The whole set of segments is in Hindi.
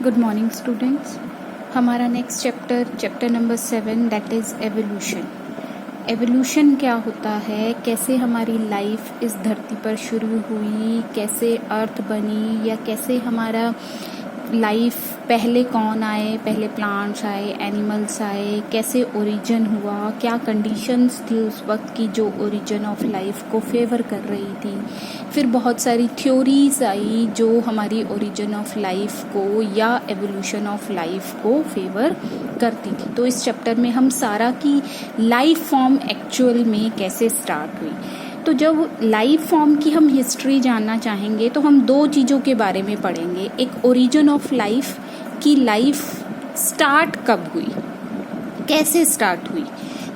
Good morning students. हमारा next chapter number 7 that is evolution. Evolution क्या होता है, कैसे हमारी लाइफ इस धरती पर शुरू हुई, कैसे अर्थ बनी, या कैसे हमारा लाइफ, पहले कौन आए, पहले प्लांट्स आए, एनिमल्स आए, कैसे ओरिजिन हुआ, क्या कंडीशंस थी उस वक्त की जो ओरिजिन ऑफ लाइफ को फेवर कर रही थी। फिर बहुत सारी थ्योरीज आई जो हमारी ओरिजिन ऑफ लाइफ को या एवोल्यूशन ऑफ लाइफ को फेवर करती थी। तो इस चैप्टर में हम सारा की लाइफ फॉर्म एक्चुअल में कैसे स्टार्ट हुई। तो जब लाइफ फॉर्म की हम हिस्ट्री जानना चाहेंगे तो हम दो चीज़ों के बारे में पढ़ेंगे। एक ओरिजिन ऑफ लाइफ की लाइफ स्टार्ट कब हुई, कैसे स्टार्ट हुई।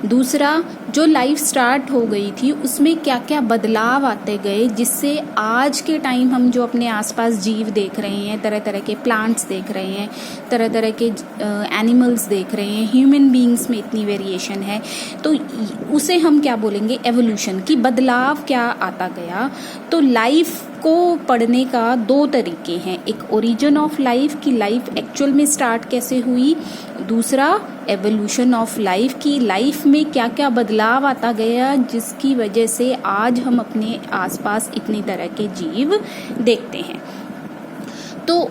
दूसरा, जो लाइफ स्टार्ट हो गई थी उसमें क्या क्या बदलाव आते गए जिससे आज के टाइम हम जो अपने आसपास जीव देख रहे हैं, तरह तरह के प्लांट्स देख रहे हैं, तरह तरह के एनिमल्स देख रहे हैं, ह्यूमन बीइंग्स में इतनी वेरिएशन है, तो उसे हम क्या बोलेंगे, एवोल्यूशन की बदलाव क्या आता गया। तो लाइफ को पढ़ने का दो तरीके हैं, एक ओरिजिन ऑफ लाइफ की लाइफ एक्चुअल में स्टार्ट कैसे हुई, दूसरा एवोल्यूशन ऑफ लाइफ की लाइफ में क्या क्या बदलाव आता गया जिसकी वजह से आज हम अपने आसपास इतनी तरह के जीव देखते हैं। तो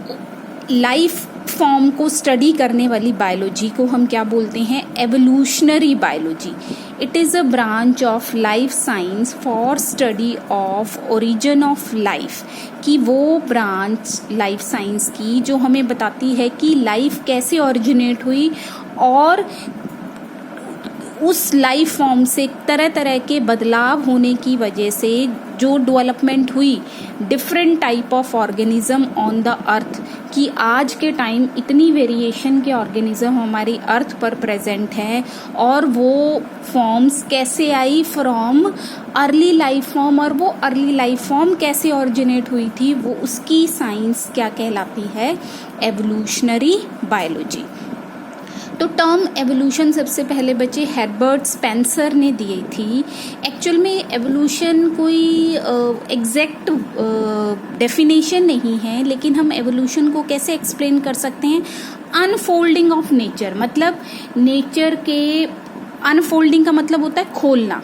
लाइफ फॉर्म को स्टडी करने वाली बायोलॉजी को हम क्या बोलते हैं, evolutionary biology. It is a branch of life science for study of origin of life, कि वो ब्रांच लाइफ साइंस की जो हमें बताती है कि लाइफ कैसे ओरिजिनेट हुई और उस लाइफ फॉर्म से तरह तरह के बदलाव होने की वजह से जो डेवलपमेंट हुई different type of organism on the earth, कि आज के टाइम इतनी वेरिएशन के ऑर्गेनिज्म हमारी अर्थ पर प्रेजेंट हैं और वो फॉर्म्स कैसे आई फ्रॉम अर्ली लाइफ फॉर्म, और वो अर्ली लाइफ फॉर्म कैसे ऑरिजिनेट हुई थी, वो उसकी साइंस क्या कहलाती है, एवोल्यूशनरी बायोलॉजी। तो टर्म एवोल्यूशन सबसे पहले बच्चे हर्बर्ट स्पेंसर ने दी थी। एक्चुअल में एवोल्यूशन कोई एग्जैक्ट डेफिनेशन नहीं है, लेकिन हम एवोल्यूशन को कैसे एक्सप्लेन कर सकते हैं, अनफोल्डिंग ऑफ नेचर। मतलब नेचर के अनफोल्डिंग का मतलब होता है खोलना,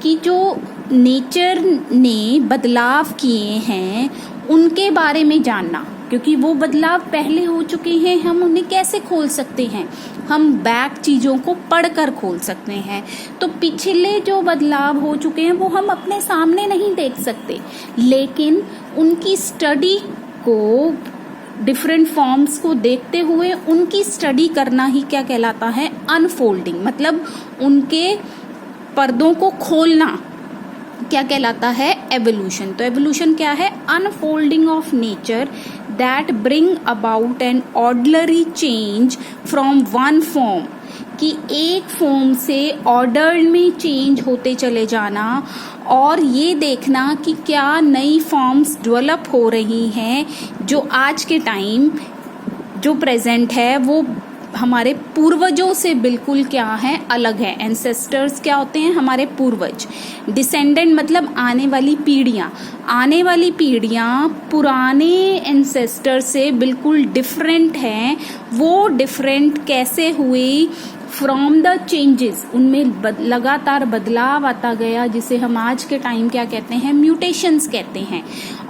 कि जो नेचर ने बदलाव किए हैं उनके बारे में जानना, क्योंकि वो बदलाव पहले हो चुके हैं, हम उन्हें कैसे खोल सकते हैं, हम बैक चीज़ों को पढ़कर खोल सकते हैं। तो पिछले जो बदलाव हो चुके हैं वो हम अपने सामने नहीं देख सकते, लेकिन उनकी स्टडी को, डिफरेंट फॉर्म्स को देखते हुए उनकी स्टडी करना ही क्या कहलाता है, अनफोल्डिंग। मतलब उनके पर्दों को खोलना क्या कहलाता है, एवोल्यूशन। तो एवोल्यूशन क्या है, unfolding of nature that bring about an ordinary change from one form, कि एक फॉर्म से ऑर्डर में चेंज होते चले जाना और ये देखना कि क्या नई फॉर्म्स डेवलप हो रही हैं जो आज के टाइम जो प्रेजेंट है वो हमारे पूर्वजों से बिल्कुल क्या है, अलग है। एंसेस्टर्स क्या होते हैं, हमारे पूर्वज। डिसेंडेंट मतलब आने वाली पीढ़ियाँ पुराने एंसेस्टर से बिल्कुल डिफरेंट हैं। वो डिफरेंट कैसे हुई, फ्रॉम द चेंजेस, उनमें लगातार बदलाव आता गया, जिसे हम आज के टाइम क्या कहते हैं, म्यूटेशंस कहते हैं।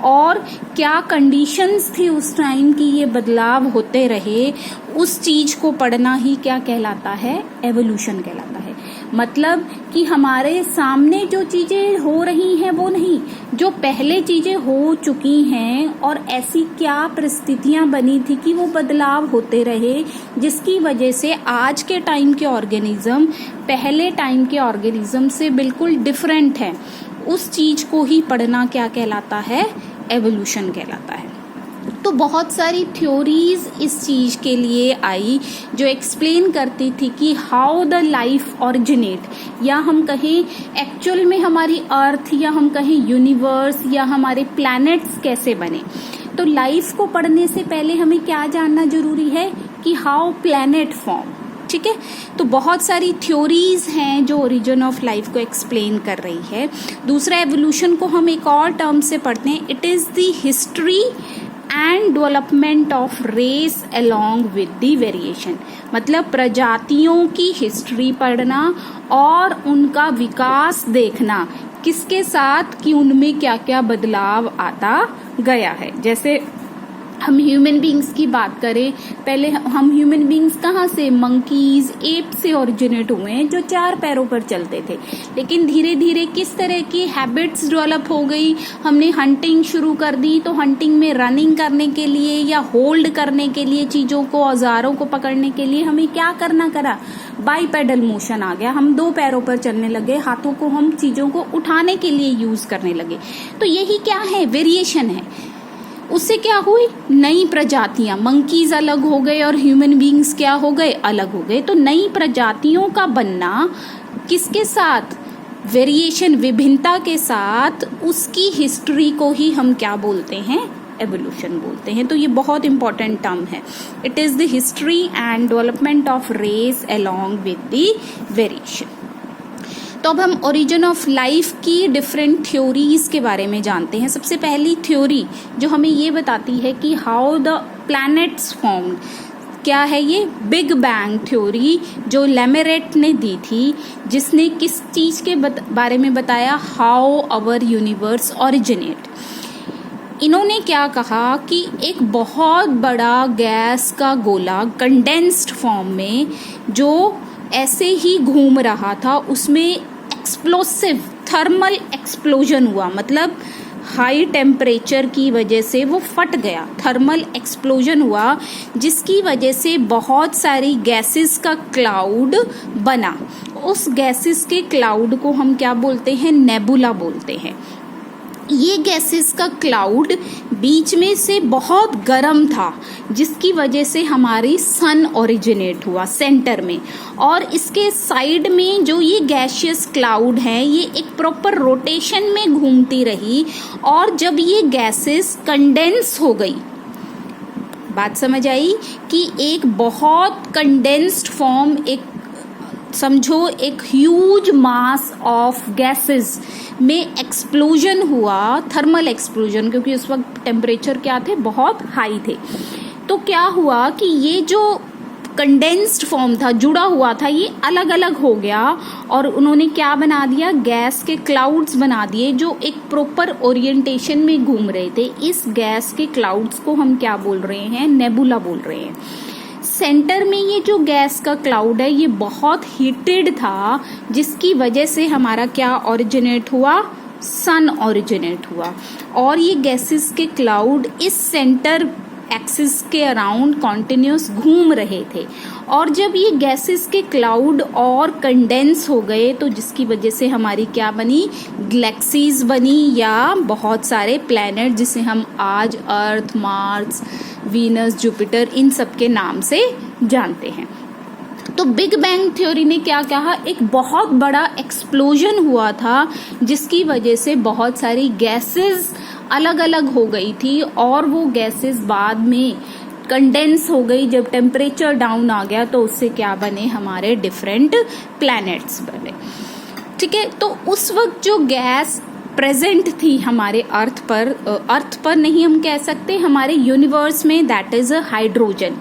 और क्या कंडीशंस थी उस टाइम की ये बदलाव होते रहे, उस चीज को पढ़ना ही क्या कहलाता है, एवोल्यूशन कहलाता है। मतलब कि हमारे सामने जो चीजें हो रही हैं वो नहीं, जो पहले चीजें हो चुकी हैं और ऐसी क्या परिस्थितियां बनी थी कि वो बदलाव होते रहे, जिसकी वजह से आज के टाइम के ऑर्गेनिज्म पहले टाइम के ऑर्गेनिज्म से बिल्कुल डिफरेंट है। उस चीज को ही पढ़ना क्या कहलाता है, एवोल्यूशन कहलाता है। तो बहुत सारी थ्योरीज इस चीज के लिए आई जो एक्सप्लेन करती थी कि हाउ द लाइफ ओरिजिनेट, या हम कहें एक्चुअल में हमारी अर्थ, या हम कहें यूनिवर्स, या हमारे प्लैनेट्स कैसे बने। तो लाइफ को पढ़ने से पहले हमें क्या जानना जरूरी है कि हाउ प्लैनेट फॉर्म। ठीक है, तो बहुत सारी थ्योरीज हैं जो ओरिजिन ऑफ लाइफ को एक्सप्लेन कर रही है। दूसरा, एवोल्यूशन को हम एक और टर्म से पढ़ते हैं, it is the history and development of race along with the variation, मतलब प्रजातियों की हिस्ट्री पढ़ना और उनका विकास देखना किसके साथ कि उनमें क्या क्या बदलाव आता गया है। जैसे हम ह्यूमन बींग्स की बात करें, पहले हम ह्यूमन बींग्स कहाँ से, मंकीज, एप से ओरिजिनेट हुए हैं जो 4 पैरों पर चलते थे। लेकिन धीरे धीरे किस तरह की हैबिट्स डेवलप हो गई, हमने हंटिंग शुरू कर दी, तो हंटिंग में रनिंग करने के लिए या होल्ड करने के लिए चीजों को, औजारों को पकड़ने के लिए हमें क्या करना करा, बाईपेडल मोशन आ गया, हम 2 पैरों पर चलने लगे, हाथों को हम चीजों को उठाने के लिए यूज करने लगे। तो यही क्या है, वेरिएशन है। उससे क्या हुई, नई प्रजातियां, मंकीज अलग हो गए और ह्यूमन बींग्स क्या हो गए, अलग हो गए। तो नई प्रजातियों का बनना किसके साथ, वेरिएशन, विभिन्नता के साथ, उसकी हिस्ट्री को ही हम क्या बोलते हैं, एवोल्यूशन बोलते हैं। तो ये बहुत इंपॉर्टेंट टर्म है। It is the history and development of race along with the variation. तो अब हम ओरिजिन ऑफ लाइफ की डिफरेंट थ्योरीज के बारे में जानते हैं। सबसे पहली थ्योरी जो हमें ये बताती है कि हाउ द प्लैनेट्स फॉर्म्ड, क्या है ये, बिग बैंग थ्योरी जो लेमेरेट ने दी थी, जिसने किस चीज के बारे में बताया, हाउ आवर यूनिवर्स ओरिजिनेट। इन्होंने क्या कहा कि एक बहुत बड़ा गैस का गोला कंडेंस्ड फॉर्म में जो ऐसे ही घूम रहा था, उसमें एक्सप्लोसिव थर्मल एक्सप्लोजन हुआ, मतलब हाई टेम्परेचर की वजह से वो फट गया, थर्मल एक्सप्लोजन हुआ, जिसकी वजह से बहुत सारी गैसेस का क्लाउड बना। उस गैसेस के क्लाउड को हम क्या बोलते हैं, नेबुला बोलते हैं। ये गैसेस का क्लाउड बीच में से बहुत गर्म था, जिसकी वजह से हमारी सन ओरिजिनेट हुआ सेंटर में, और इसके साइड में जो ये गैशियस क्लाउड है ये एक प्रॉपर रोटेशन में घूमती रही, और जब ये गैसेस कंडेंस हो गई, बात समझ आई कि एक बहुत कंडेंस्ड फॉर्म, एक समझो एक ह्यूज मास ऑफ गैसेस में एक्सप्लोजन हुआ, थर्मल एक्सप्लोजन, क्योंकि उस वक्त टेम्परेचर क्या थे, बहुत हाई थे। तो क्या हुआ कि ये जो कंडेंस्ड फॉर्म था, जुड़ा हुआ था, ये अलग अलग हो गया, और उन्होंने क्या बना दिया, गैस के क्लाउड्स बना दिए जो एक प्रॉपर ओरिएंटेशन में घूम रहे थे। इस गैस के क्लाउड्स को हम क्या बोल रहे हैं, नेबुला बोल रहे हैं। सेंटर में ये जो गैस का क्लाउड है ये बहुत हीटेड था, जिसकी वजह से हमारा क्या ओरिजिनेट हुआ, सन ओरिजिनेट हुआ, और ये गैसेस के क्लाउड इस सेंटर एक्सिस के अराउंड कॉन्टिन्यूस घूम रहे थे। और जब ये गैसेस के क्लाउड और कंडेंस हो गए, तो जिसकी वजह से हमारी क्या बनी, गैलेक्सीज बनी, या बहुत सारे प्लैनेट जिसे हम आज अर्थ, मार्स, वीनस, जुपिटर, इन सब के नाम से जानते हैं। तो बिग बैंग थ्योरी ने क्या कहा, एक बहुत बड़ा एक्सप्लोजन हुआ था, जिसकी वजह से बहुत सारी गैसेस अलग अलग हो गई थी, और वो गैसेस बाद में कंडेंस हो गई। जब टेम्परेचर डाउन आ गया तो उससे क्या बने, हमारे डिफरेंट प्लैनेट्स बने। ठीक है, तो उस वक्त जो गैस प्रेजेंट थी हमारे अर्थ पर नहीं हम कह सकते, हमारे यूनिवर्स में, दैट इज हाइड्रोजन।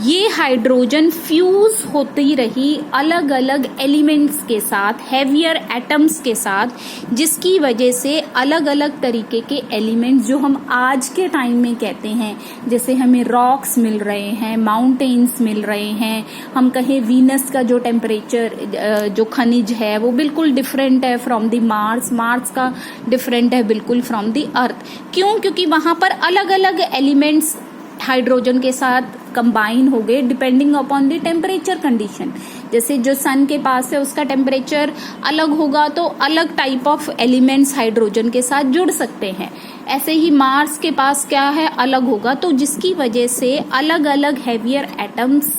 ये हाइड्रोजन फ्यूज होती रही अलग अलग एलिमेंट्स के साथ, हेवियर एटम्स के साथ, जिसकी वजह से अलग अलग तरीके के एलिमेंट्स जो हम आज के टाइम में कहते हैं, जैसे हमें रॉक्स मिल रहे हैं, माउंटेन्स मिल रहे हैं, हम कहें वीनस का जो टेम्परेचर, जो खनिज है वो बिल्कुल डिफरेंट है फ्रॉम द मार्स, मार्स का डिफरेंट है बिल्कुल फ्रॉम द अर्थ। क्यों, क्योंकि वहां पर अलग अलग एलिमेंट्स हाइड्रोजन के साथ कंबाइन हो गए depending upon the temperature condition. जैसे जो सन के पास है उसका टेम्परेचर अलग होगा तो अलग टाइप ऑफ एलिमेंट्स हाइड्रोजन के साथ जुड़ सकते हैं, ऐसे ही मार्स के पास क्या है, अलग होगा, तो जिसकी वजह से अलग अलग हैवियर एटम्स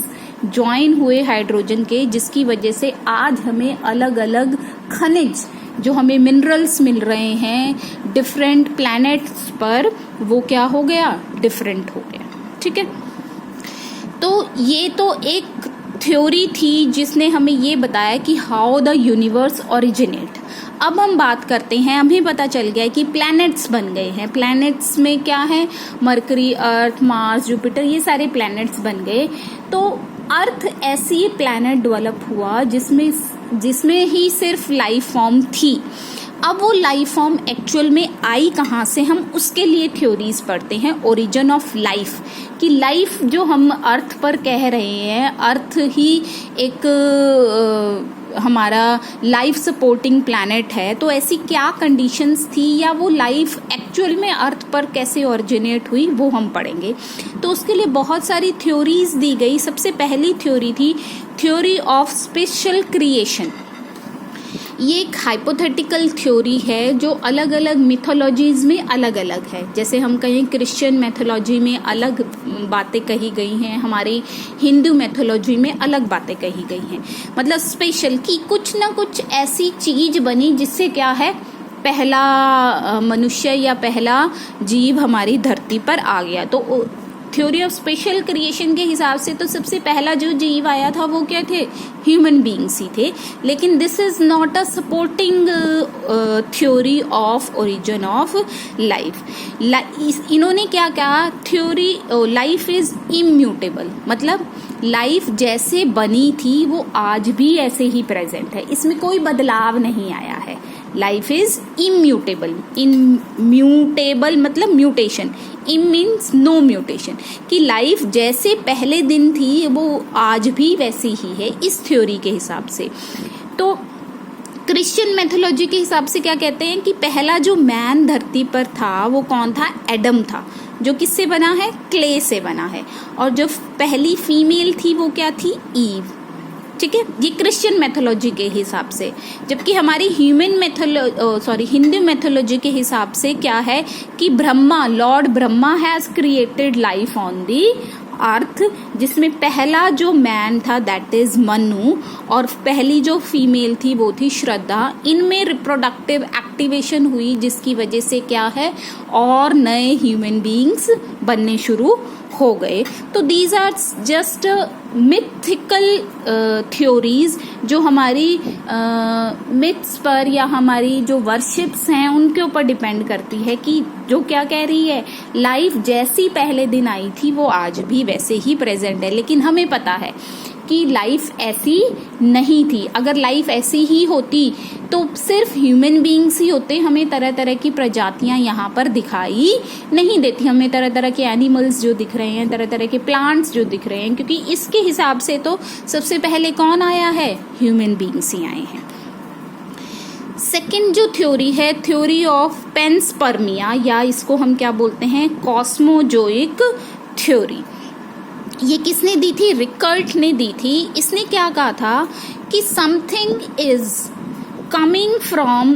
ज्वाइन हुए हाइड्रोजन के, जिसकी वजह से आज हमें अलग अलग खनिज, जो हमें मिनरल्स मिल रहे हैं डिफरेंट प्लैनेट्स पर, वो क्या हो गया, डिफरेंट हो गया। ठीक है, तो ये तो एक थ्योरी थी जिसने हमें ये बताया कि हाउ द यूनिवर्स ओरिजिनेट। अब हम बात करते हैं, हमें पता चल गया है कि प्लैनेट्स बन गए हैं। प्लैनेट्स में क्या है, मरकरी, अर्थ, मार्स, जुपिटर, ये सारे प्लैनेट्स बन गए। तो अर्थ ऐसी प्लैनेट डेवलप हुआ जिसमें ही सिर्फ लाइफ फॉर्म थी। अब वो लाइफ फॉर्म एक्चुअल में आई कहाँ से, हम उसके लिए थ्योरीज पढ़ते हैं। ओरिजिन ऑफ लाइफ, कि लाइफ जो हम अर्थ पर कह रहे हैं, अर्थ ही एक हमारा लाइफ सपोर्टिंग प्लैनेट है, तो ऐसी क्या कंडीशंस थी या वो लाइफ एक्चुअल में अर्थ पर कैसे ओरिजिनेट हुई, वो हम पढ़ेंगे। तो उसके लिए बहुत सारी थ्योरीज दी गई। सबसे पहली थ्योरी थी थ्योरी ऑफ स्पेशल क्रिएशन। ये एक हाइपोथेटिकल थ्योरी है जो अलग अलग मिथोलॉजीज में अलग अलग है। जैसे हम कहें क्रिश्चियन मैथोलॉजी में अलग बातें कही गई हैं, हमारी हिंदू मैथोलॉजी में अलग बातें कही गई हैं। मतलब स्पेशल, कि कुछ ना कुछ ऐसी चीज बनी जिससे क्या है, पहला मनुष्य या पहला जीव हमारी धरती पर आ गया। तो थ्योरी ऑफ स्पेशल क्रिएशन के हिसाब से तो सबसे पहला जो जीव आया था वो क्या थे, ह्यूमन बीइंग्स ही थे। लेकिन this is not a supporting theory of origin of life. इन्होंने क्या कहा, थ्योरी लाइफ इज इम्यूटेबल, मतलब लाइफ जैसे बनी थी वो आज भी ऐसे ही प्रेजेंट है, इसमें कोई बदलाव नहीं आया है। Life is immutable. इम्यूटेबल मतलब म्यूटेशन, इम मीन्स नो म्यूटेशन, कि लाइफ जैसे पहले दिन थी वो आज भी वैसी ही है इस थ्योरी के हिसाब से। तो क्रिश्चियन मैथोलॉजी के हिसाब से क्या कहते हैं कि पहला जो मैन धरती पर था वो कौन था, एडम था, जो किससे बना है, क्ले से बना है। और जो पहली फीमेल थी वो क्या थी, ईव। ठीक है, ये क्रिश्चियन मैथोलॉजी के हिसाब से। जबकि हमारी हिंदू मैथोलॉजी के हिसाब से क्या है कि Brahma, lord Brahma has created life on the earth, जिसमें पहला जो मैन था दैट इज मनु, और पहली जो फीमेल थी वो थी श्रद्धा। इनमें रिप्रोडक्टिव एक्टिवेशन हुई जिसकी वजह से क्या है, और नए ह्यूमन बीइंग्स बनने शुरू हो गए। तो these are just mythical theories जो हमारी मिथ्स पर या हमारी जो वर्शिप्स हैं उनके ऊपर डिपेंड करती है, कि जो क्या कह रही है, लाइफ जैसी पहले दिन आई थी वो आज भी वैसे ही प्रेजेंट है। लेकिन हमें पता है कि लाइफ ऐसी नहीं थी। अगर लाइफ ऐसी ही होती तो सिर्फ ह्यूमन बीइंग्स ही होते, हमें तरह तरह की प्रजातियां यहाँ पर दिखाई नहीं देती। हमें तरह तरह के एनिमल्स जो दिख रहे हैं, तरह तरह के प्लांट्स जो दिख रहे हैं, क्योंकि इसके हिसाब से तो सबसे पहले कौन आया है, ह्यूमन बीइंग्स ही आए हैं। सेकेंड जो थ्योरी है, थ्योरी ऑफ पेंसपर्मिया, या इसको हम क्या बोलते हैं, कॉस्मोजोइक थ्योरी। ये किसने दी थी, रिकर्ट ने दी थी। इसने क्या कहा था कि something is coming from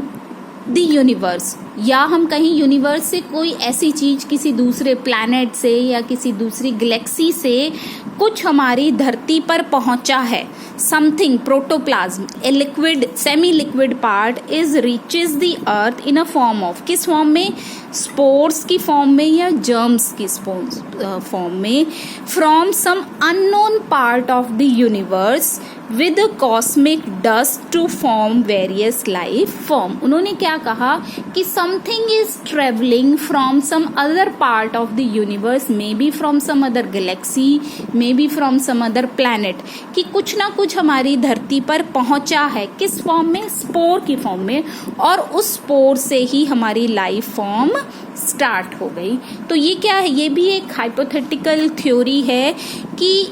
the universe, या हम कहीं यूनिवर्स से कोई ऐसी चीज किसी दूसरे प्लैनेट से या किसी दूसरी गैलेक्सी से कुछ हमारी धरती पर पहुंचा है। Something, protoplasm, a liquid semi liquid part is reaches the earth in a form of, किस फॉर्म में, स्पोर्स की फॉर्म में या जर्म्स की फॉर्म में, from some unknown part of the universe with cosmic dust to form various life form. उन्होंने क्या कहा कि something is travelling from some other part of the universe, may be from some other galaxy, may be from some other planet, कि कुछ ना कुछ हमारी धरती पर पहुंचा है। किस फॉर्म में, स्पोर की फॉर्म में, और उस स्पोर से ही हमारी लाइफ फॉर्म स्टार्ट हो गई। तो ये क्या है, ये भी एक हाइपोथेटिकल थ्योरी है कि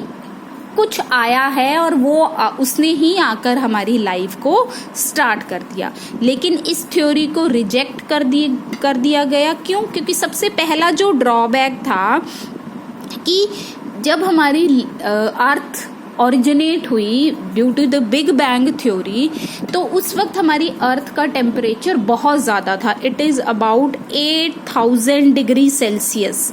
कुछ आया है और वो उसने ही आकर हमारी लाइफ को स्टार्ट कर दिया। लेकिन इस थ्योरी को रिजेक्ट कर दिया गया। क्यों? क्योंकि सबसे पहला जो ड्रॉबैक था कि जब हमारी अर्थ ओरिजिनेट हुई due to the big bang theory, तो उस वक्त हमारी अर्थ का टेम्परेचर बहुत ज़्यादा था। It is about 8000 degree Celsius.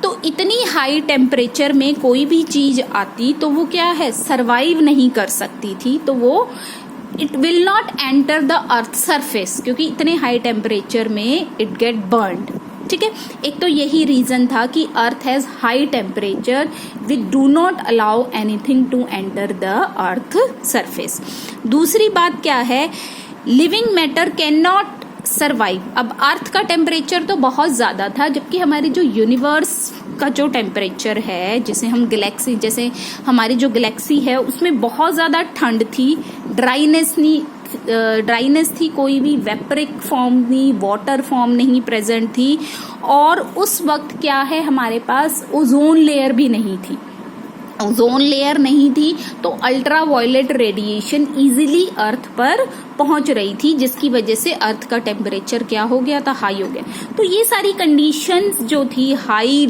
तो इतनी हाई टेम्परेचर में कोई भी चीज आती तो वो क्या है, सरवाइव नहीं कर सकती थी। तो वो it will not enter the earth surface, क्योंकि इतने हाई टेम्परेचर में इट गेट बर्न्ड। ठीक है, एक तो यही रीजन था कि earth has high temperature, we do not allow anything to enter the earth surface. दूसरी बात क्या है living matter can not survive. अब अर्थ का टेम्परेचर तो बहुत ज़्यादा था, जबकि हमारे जो यूनिवर्स का जो टेम्परेचर है, जिसे हम गैलेक्सी, जैसे हमारी जो गैलेक्सी है उसमें बहुत ज़्यादा ठंड थी, ड्राइनेस थी, कोई भी वेपरिक फॉर्म नहीं, वाटर फॉर्म नहीं प्रेजेंट थी। और उस वक्त क्या है, हमारे पास ओजोन लेयर भी नहीं थी। ओजोन लेयर नहीं थी तो अल्ट्रा वायलेट रेडिएशन इजीली अर्थ पर पहुंच रही थी, जिसकी वजह से अर्थ का टेम्परेचर क्या हो गया था, हाई हो गया। तो ये सारी कंडीशंस जो थी, हाई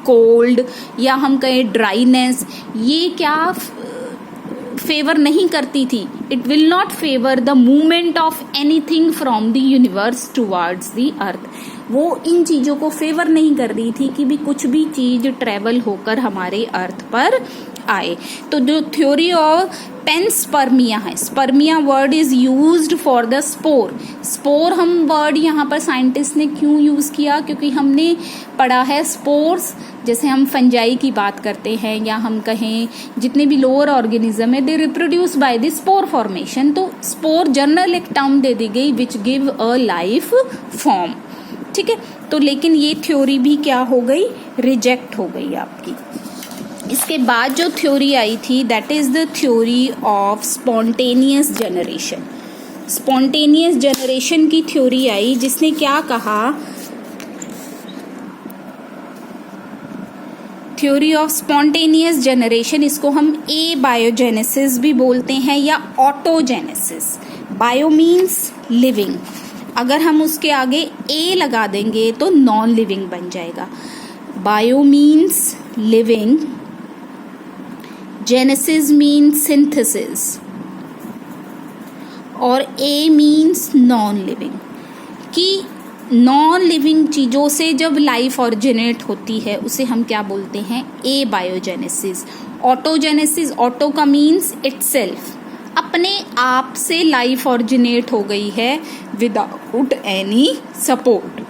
कोल्ड या हम कहें ड्राइनेस, ये क्या फेवर नहीं करती थी। It will not favour the movement of anything from the universe towards the अर्थ। वो इन चीजों को फेवर नहीं कर रही थी कि भी कुछ भी चीज ट्रेवल होकर हमारे अर्थ पर आए। तो जो थ्योरी ऑफ पेनस्पर्मिया है, spermia word is used for the spore. Spore हम वर्ड यहाँ पर साइंटिस्ट ने क्यों यूज किया, क्योंकि हमने पढ़ा है स्पोर्स, जैसे हम फंजाई की बात करते हैं या हम कहें जितने भी लोअर ऑर्गेनिज्म है, they reproduce by the spore formation. तो स्पोर जनरल एक टर्म दे दी गई which give a life form. ठीक है, तो लेकिन ये थ्योरी भी क्या हो गई, रिजेक्ट हो गई आपकी। इसके बाद जो थ्योरी आई थी that is the theory of spontaneous generation. Spontaneous generation की थ्योरी आई, जिसने क्या कहा, थ्योरी ऑफ स्पॉन्टेनियस जनरेशन, इसको हम ए बायोजेनेसिस भी बोलते हैं या ऑटोजेनेसिस। बायो मीन्स लिविंग, अगर हम उसके आगे ए लगा देंगे तो नॉन लिविंग बन जाएगा। Bio means living, genesis means synthesis और ए मीन्स नॉन लिविंग। कि नॉन लिविंग चीजों से जब लाइफ ऑरिजिनेट होती है उसे हम क्या बोलते हैं, ए बायोजेनेसिस। ऑटोजेनेसिस, ऑटो का मीन्स इटसेल्फ, अपने आप से लाइफ ऑरिजिनेट हो गई है विदाउट एनी सपोर्ट।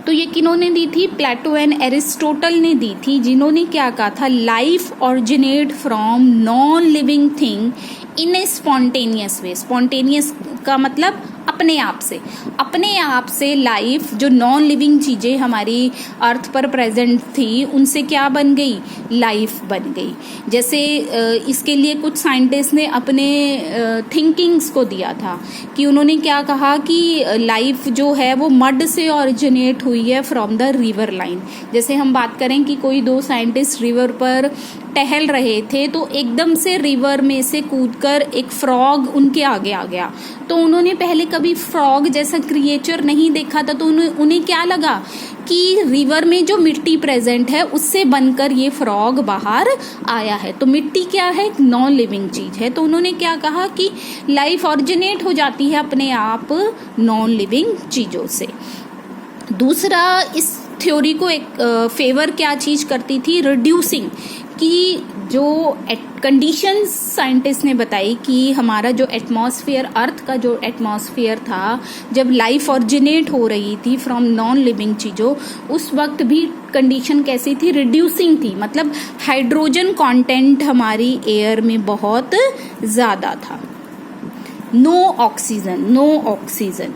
तो ये किन्होंने दी थी, प्लेटो एंड एरिस्टोटल ने दी थी, जिन्होंने क्या कहा था, life originate from non living thing in A spontaneous way. Spontaneous का मतलब अपने आप से लाइफ, जो नॉन लिविंग चीजें हमारी अर्थ पर प्रेजेंट थी उनसे क्या बन गई, लाइफ बन गई। जैसे इसके लिए कुछ साइंटिस्ट ने अपने थिंकिंग्स को दिया था कि उन्होंने क्या कहा कि लाइफ जो है वो मड से ऑरिजिनेट हुई है फ्रॉम द रिवर लाइन। जैसे हम बात करें कि कोई दो साइंटिस्ट रिवर पर टहल रहे थे तो एकदम से रिवर में से कूदकर एक फ्रॉग उनके आगे आ गया। तो उन्होंने पहले कभी फ्रॉग जैसा क्रिएचर नहीं देखा था, तो उन्हें क्या लगा कि रिवर में जो मिट्टी प्रेजेंट है उससे बनकर ये फ्रॉग बाहर आया है। तो मिट्टी क्या है, एक नॉन लिविंग चीज है। तो उन्होंने क्या कहा कि लाइफ ऑरिजिनेट हो जाती है अपने आप नॉन लिविंग चीजों से। दूसरा, इस थ्योरी को एक फेवर क्या चीज करती थी, रिड्यूसिंग, कि जो कंडीशंस साइंटिस्ट ने बताई कि हमारा जो एटमॉस्फेयर, अर्थ का जो एटमॉस्फेयर था, जब लाइफ ऑरिजिनेट हो रही थी फ्रॉम नॉन लिविंग चीजों, उस वक्त भी कंडीशन कैसी थी, रिड्यूसिंग थी। मतलब हाइड्रोजन कंटेंट हमारी एयर में बहुत ज्यादा था, नो ऑक्सीजन।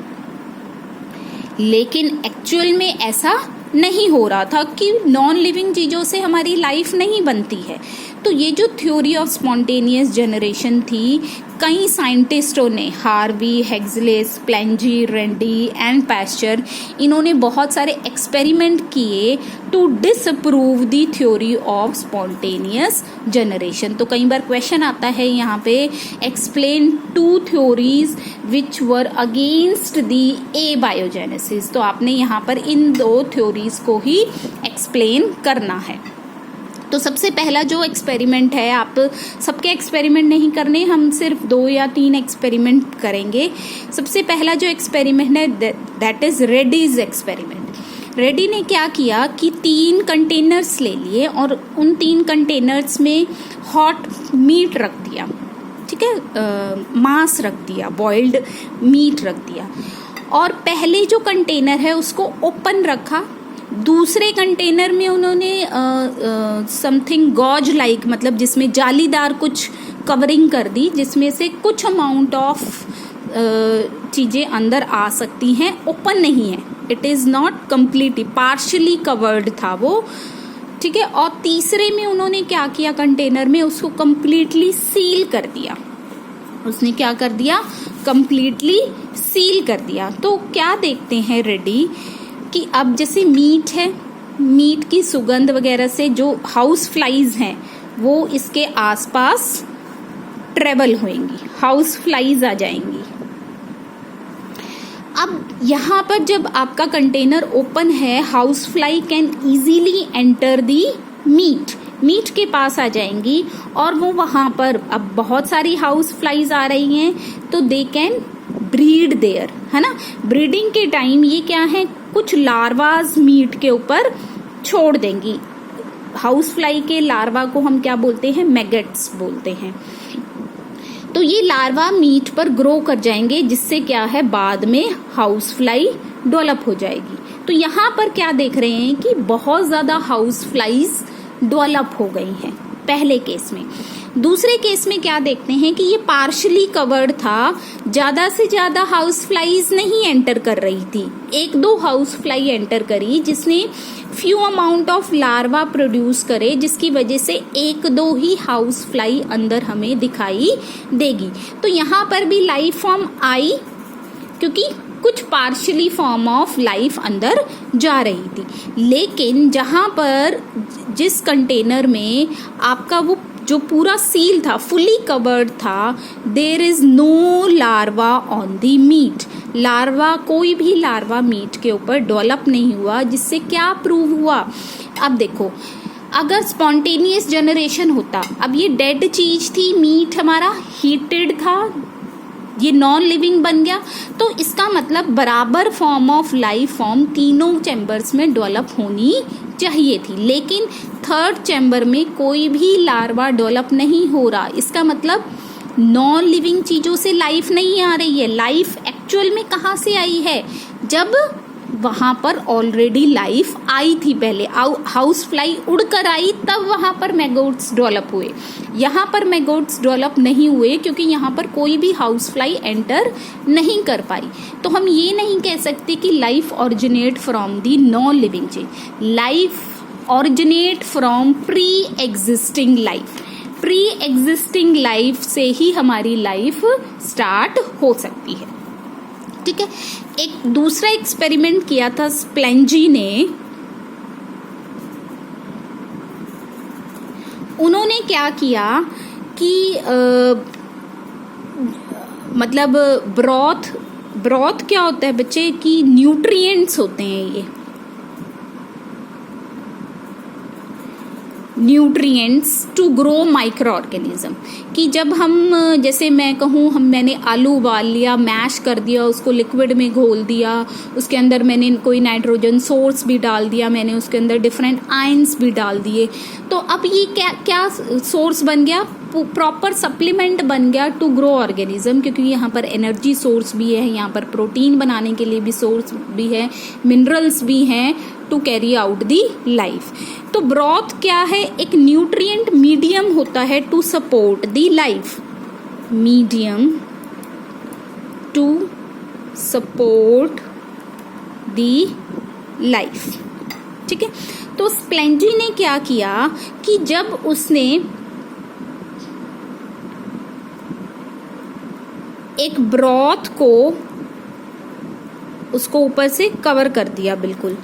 लेकिन एक्चुअल में ऐसा नहीं हो रहा था कि नॉन लिविंग चीजों से हमारी लाइफ नहीं बनती है। तो ये जो थ्योरी ऑफ स्पॉन्टेनियस जनरेशन थी, कई साइंटिस्टों ने, हार्वी, हेग्जलेस, प्लेंजी, रेंडी एंड पैस्चर, इन्होंने बहुत सारे एक्सपेरिमेंट किए to disapprove the theory of spontaneous generation. तो कई बार क्वेश्चन आता है यहाँ पे, explain two theories which were against the abiogenesis. तो आपने यहाँ पर इन दो थ्योरीज को ही एक्सप्लेन करना है। तो सबसे पहला जो एक्सपेरिमेंट है, आप सबके एक्सपेरिमेंट नहीं करने, हम सिर्फ 2 या 3 एक्सपेरिमेंट करेंगे। सबसे पहला जो एक्सपेरिमेंट है that is Reddy's experiment. Ready ने क्या किया कि 3 कंटेनर्स ले लिए और उन 3 कंटेनर्स में हॉट मीट रख दिया, ठीक है, मांस रख दिया, बॉइल्ड मीट रख दिया। और पहले जो कंटेनर है उसको ओपन रखा, दूसरे कंटेनर में उन्होंने समथिंग गॉज लाइक, मतलब जिसमें जालीदार कुछ कवरिंग कर दी, जिसमें से कुछ अमाउंट ऑफ चीज़ें अंदर आ सकती हैं, ओपन नहीं है, it is not completely, partially covered था वो, ठीक है। और तीसरे में उन्होंने क्या किया, कंटेनर में उसको कम्प्लीटली सील कर दिया, उसने क्या कर दिया, कम्प्लीटली सील कर दिया। तो क्या देखते हैं रेडी कि अब जैसे मीट है, मीट की सुगंध वगैरह से जो हाउस फ्लाइज हैं वो इसके आसपास ट्रेवल होंगी, हाउस फ्लाइज आ जाएंगी। अब यहाँ पर जब आपका कंटेनर ओपन है, house fly can easily enter the meat के पास आ जाएंगी और वो वहां पर, अब बहुत सारी हाउस फ्लाइज आ रही हैं तो दे कैन ब्रीड देयर, है ना। ब्रीडिंग के टाइम ये क्या है, कुछ लार्वाज मीट के ऊपर छोड़ देंगी। हाउस फ्लाई के लार्वा को हम क्या बोलते हैं, मैगेट्स बोलते हैं। तो ये लार्वा मीट पर ग्रो कर जाएंगे, जिससे क्या है, बाद में हाउस फ्लाई डेवलप हो जाएगी। तो यहाँ पर क्या देख रहे हैं कि बहुत ज्यादा हाउस फ्लाइज डेवलप हो गई हैं पहले केस में। दूसरे केस में क्या देखते हैं कि ये पार्शली कवर्ड था, ज्यादा से ज्यादा हाउस फ्लाइज नहीं एंटर कर रही थी, एक दो हाउस फ्लाई एंटर करी जिसने few amount of larva produce करे, जिसकी वजह से एक दो ही हाउस फ्लाई अंदर हमें दिखाई देगी। तो यहाँ पर भी लाइफ फॉर्म आई, क्योंकि कुछ पार्शली फॉर्म ऑफ लाइफ अंदर जा रही थी। लेकिन जहां पर जिस कंटेनर में आपका वो जो पूरा सील था, फुली कवर्ड था, there is no larva on the meat, larva, कोई भी लार्वा मीट के ऊपर डेवलप नहीं हुआ, जिससे क्या प्रूव हुआ। अब देखो, अगर स्पॉन्टेनियस जनरेशन होता, अब ये डेड चीज थी, मीट हमारा हीटेड था, ये नॉन लिविंग बन गया, तो इसका मतलब बराबर फॉर्म ऑफ लाइफ फॉर्म तीनों चैम्बर्स में डेवलप होनी चाहिए थी। लेकिन थर्ड चैम्बर में कोई भी लार्वा डेवलप नहीं हो रहा, इसका मतलब नॉन लिविंग चीजों से लाइफ नहीं आ रही है। लाइफ एक्चुअल में कहाँ से आई है, जब वहां पर ऑलरेडी लाइफ आई थी, पहले हाउस फ्लाई उड़कर आई, तब वहां पर मैगोट्स डेवलप हुए। यहाँ पर मैगोट्स डेवलप नहीं हुए क्योंकि यहाँ पर कोई भी हाउस फ्लाई एंटर नहीं कर पाई। तो हम ये नहीं कह सकते कि life originate from the non living चीज, life originate from pre existing life, pre existing life से ही हमारी लाइफ स्टार्ट हो सकती है, ठीक है। एक दूसरा एक्सपेरिमेंट किया था स्प्लेंजी ने, उन्होंने क्या किया कि मतलब ब्रॉथ क्या होता है बच्चे, की न्यूट्रिएंट्स होते हैं, ये nutrients to grow microorganism, कि जब हम, जैसे मैं कहूँ, मैंने आलू उबाल लिया, मैश कर दिया, उसको लिक्विड में घोल दिया, उसके अंदर मैंने कोई नाइट्रोजन सोर्स भी डाल दिया, मैंने उसके अंदर डिफरेंट आयंस भी डाल दिए, तो अब ये क्या सोर्स बन गया, प्रॉपर सप्लीमेंट बन गया टू ग्रो ऑर्गेनिज्म, क्योंकि यहाँ पर एनर्जी सोर्स भी है, यहाँ पर प्रोटीन बनाने के लिए भी सोर्स भी है, मिनरल्स भी हैं to carry out the life. तो ब्रॉथ क्या है, एक न्यूट्रिएंट मीडियम होता है to support the life, medium to support the life, ठीक है। तो स्प्लेंजी ने क्या किया कि जब उसने एक ब्रॉथ को उसको ऊपर से कवर कर दिया बिल्कुल,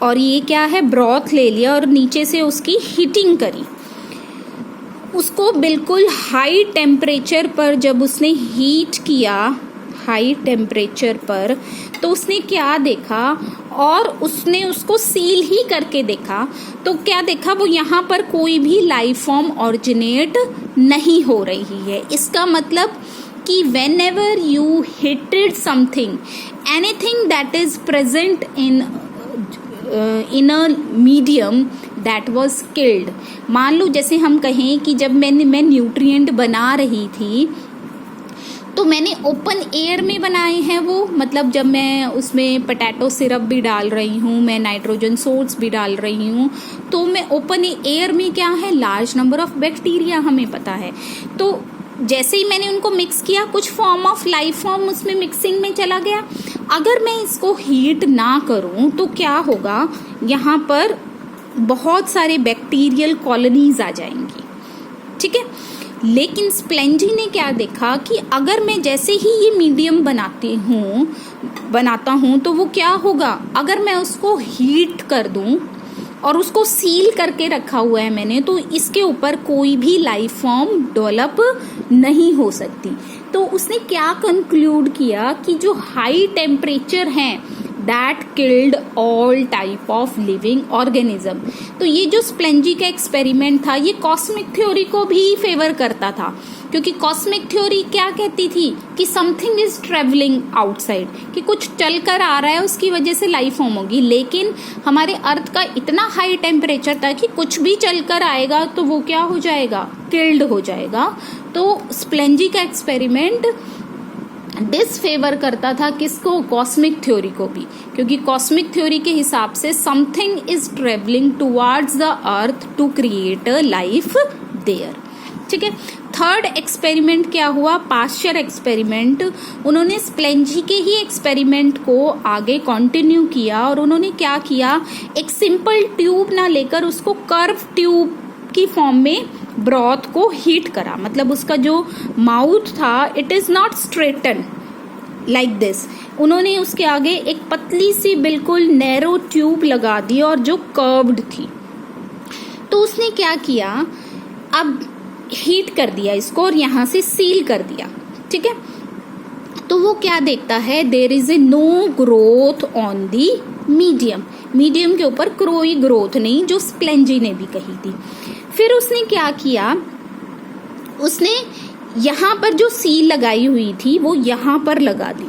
और ये क्या है, ब्रॉथ ले लिया और नीचे से उसकी हीटिंग करी, उसको बिल्कुल हाई टेम्परेचर पर जब उसने हीट किया, हाई टेम्परेचर पर, तो उसने क्या देखा, और उसने उसको सील ही करके देखा, तो क्या देखा, वो यहाँ पर कोई भी लाइफ फॉर्म ऑरिजिनेट नहीं हो रही है। इसका मतलब कि whenever you heated something, anything that is present in a medium that was killed, मान लो जैसे हम कहें कि जब मैं न्यूट्रिएंट बना रही थी तो मैंने ओपन एयर में बनाए हैं वो, मतलब जब मैं उसमें पोटैटो सिरप भी डाल रही हूँ, मैं नाइट्रोजन सोर्स भी डाल रही हूँ, तो मैं ओपन एयर में क्या है, लार्ज नंबर ऑफ बैक्टीरिया, हमें पता है। तो जैसे ही मैंने उनको मिक्स किया कुछ फॉर्म ऑफ लाइफ फॉर्म उसमें मिक्सिंग में चला गया। अगर मैं इसको हीट ना करूं तो क्या होगा, यहाँ पर बहुत सारे बैक्टीरियल कॉलोनीज आ जाएंगी, ठीक है। लेकिन स्प्लेंजी ने क्या देखा कि अगर मैं जैसे ही ये मीडियम बनाता हूँ तो वो क्या होगा, अगर मैं उसको हीट कर दूं और उसको सील करके रखा हुआ है मैंने, तो इसके ऊपर कोई भी लाइफ फॉर्म डेवलप नहीं हो सकती। तो उसने क्या कंक्लूड किया कि जो हाई टेम्परेचर हैं that killed all type of living organism. तो ये जो स्प्लेंजी का एक्सपेरिमेंट था ये कॉस्मिक थ्योरी को भी फेवर करता था, क्योंकि कॉस्मिक थ्योरी क्या कहती थी कि समथिंग इज ट्रेवलिंग आउटसाइड, कि कुछ चल कर आ रहा है उसकी वजह से लाइफ फॉर्म होगी। लेकिन हमारे अर्थ का इतना हाई टेम्परेचर था कि कुछ भी चल कर आएगा तो वो क्या हो जाएगा, किल्ड हो जाएगा। तो स्प्लेंजी का एक्सपेरिमेंट डिसफेवर करता था किसको, कॉस्मिक थ्योरी को भी, क्योंकि कॉस्मिक थ्योरी के हिसाब से something is travelling towards the earth to create a life there, ठीक है। थर्ड एक्सपेरिमेंट क्या हुआ, पास्चर एक्सपेरिमेंट। उन्होंने स्प्लेंजी के ही एक्सपेरिमेंट को आगे कंटिन्यू किया और उन्होंने क्या किया, एक सिंपल ट्यूब ना लेकर उसको कर्व ट्यूब की फॉर्म में ब्रॉथ को हीट करा। मतलब उसका जो माउथ था it is not straighten like this, उन्होंने उसके आगे एक पतली सी बिल्कुल नैरो ट्यूब लगा दी और जो कर्व्ड थी। तो उसने क्या किया, अब हीट कर दिया इसको और यहां से सील कर दिया, ठीक है। तो वो क्या देखता है, there is a no growth on the medium, medium के ऊपर कोई ग्रोथ नहीं, जो स्प्लेंजी ने भी कही थी। फिर उसने क्या किया, उसने यहां पर जो सील लगाई हुई थी वो यहां पर लगा दी,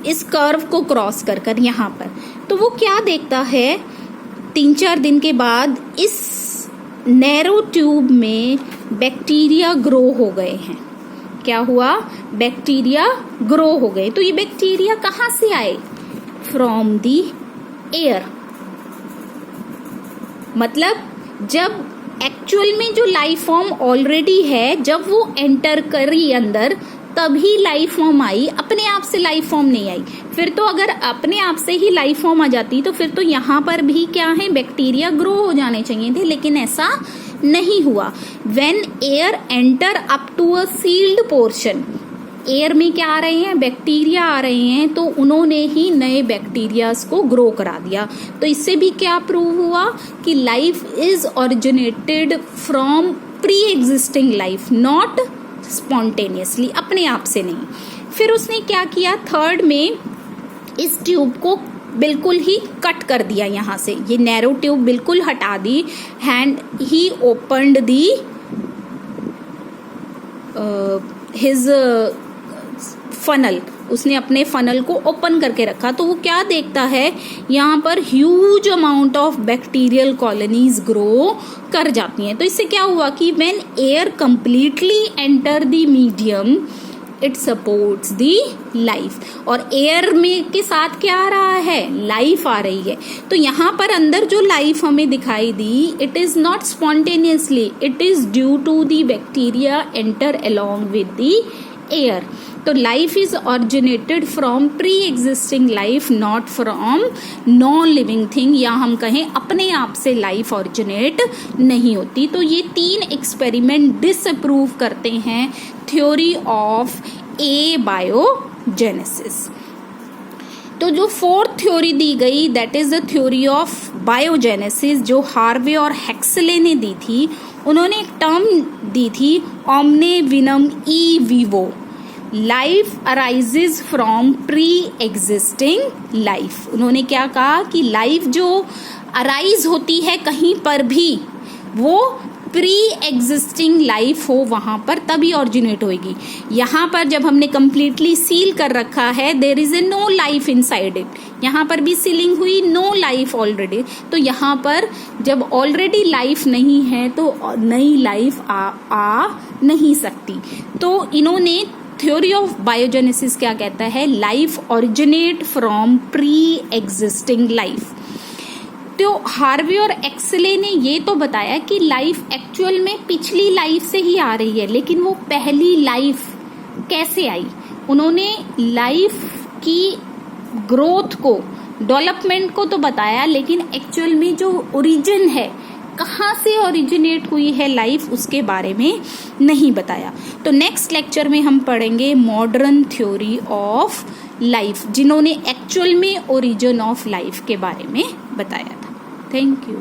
इस कर्व को क्रॉस कर कर यहां पर। तो वो क्या देखता है, 3-4 दिन के बाद इस नैरो ट्यूब में बैक्टीरिया ग्रो हो गए हैं। क्या हुआ, बैक्टीरिया ग्रो हो गए। तो ये बैक्टीरिया कहां से आए, फ्रॉम दी एयर। मतलब जब एक्चुअल में जो लाइफ फॉर्म ऑलरेडी है, जब वो एंटर करी अंदर तभी लाइफ फॉर्म आई, अपने आप से लाइफ फॉर्म नहीं आई। फिर तो अगर अपने आप से ही लाइफ फॉर्म आ जाती तो फिर तो यहाँ पर भी क्या है, बैक्टीरिया ग्रो हो जाने चाहिए थे, लेकिन ऐसा नहीं हुआ। When air enter up to a sealed portion, air में क्या आ रहे हैं, बैक्टीरिया आ रहे हैं, तो उन्होंने ही नए बैक्टीरियाज को ग्रो करा दिया। तो इससे भी क्या प्रूव हुआ कि life is originated from pre existing life, not spontaneously, अपने आप से नहीं। फिर उसने क्या किया, थर्ड में इस ट्यूब को बिल्कुल ही कट कर दिया, यहाँ से ये नैरो ट्यूब बिल्कुल हटा दी। And he opened the his funnel, उसने अपने फनल को ओपन करके रखा। तो वो क्या देखता है, यहाँ पर huge amount of bacterial colonies grow कर जाती हैं। तो इससे क्या हुआ कि when air completely enter the medium it supports the life. और एयर में के साथ क्या आ रहा है, लाइफ आ रही है। तो यहाँ पर अंदर जो लाइफ हमें दिखाई दी, it is not spontaneously, it is due to the bacteria enter along with the air. तो life is originated from pre existing life, not from non living thing, या हम कहें अपने आप से लाइफ ऑरिजिनेट नहीं होती। तो ये 3 एक्सपेरिमेंट डिसअप्रूव करते हैं थ्योरी ऑफ ए बायोजेनेसिस। तो जो 4th थ्योरी दी गई that is the theory of biogenesis, जो हार्वे और हेक्सले ने दी थी। उन्होंने एक टर्म दी थी, ओमने विनम ई विवो, life arises from pre existing life. उन्होंने क्या कहा कि लाइफ जो अराइज होती है कहीं पर भी, वो प्री एग्जिस्टिंग लाइफ हो वहां पर तभी ऑरिजिनेट होगी। यहाँ पर जब हमने कंप्लीटली सील कर रखा है, there is a no life inside it, यहाँ पर भी सीलिंग हुई, नो लाइफ ऑलरेडी। तो यहाँ पर जब ऑलरेडी लाइफ नहीं है तो नई लाइफ आ नहीं सकती। तो इन्होंने थ्योरी ऑफ बायोजेनेसिस क्या कहता है, life originate from pre existing life. तो हार्वे और एक्सले ने ये तो बताया कि लाइफ एक्चुअल में पिछली लाइफ से ही आ रही है, लेकिन वो पहली लाइफ कैसे आई, उन्होंने लाइफ की ग्रोथ को, डेवलपमेंट को तो बताया, लेकिन एक्चुअल में जो ओरिजिन है, कहाँ से ओरिजिनेट हुई है लाइफ, उसके बारे में नहीं बताया। तो नेक्स्ट लेक्चर में हम पढ़ेंगे मॉडर्न थ्योरी ऑफ लाइफ, जिन्होंने एक्चुअल में ओरिजिन ऑफ लाइफ के बारे में बताया था। Thank you.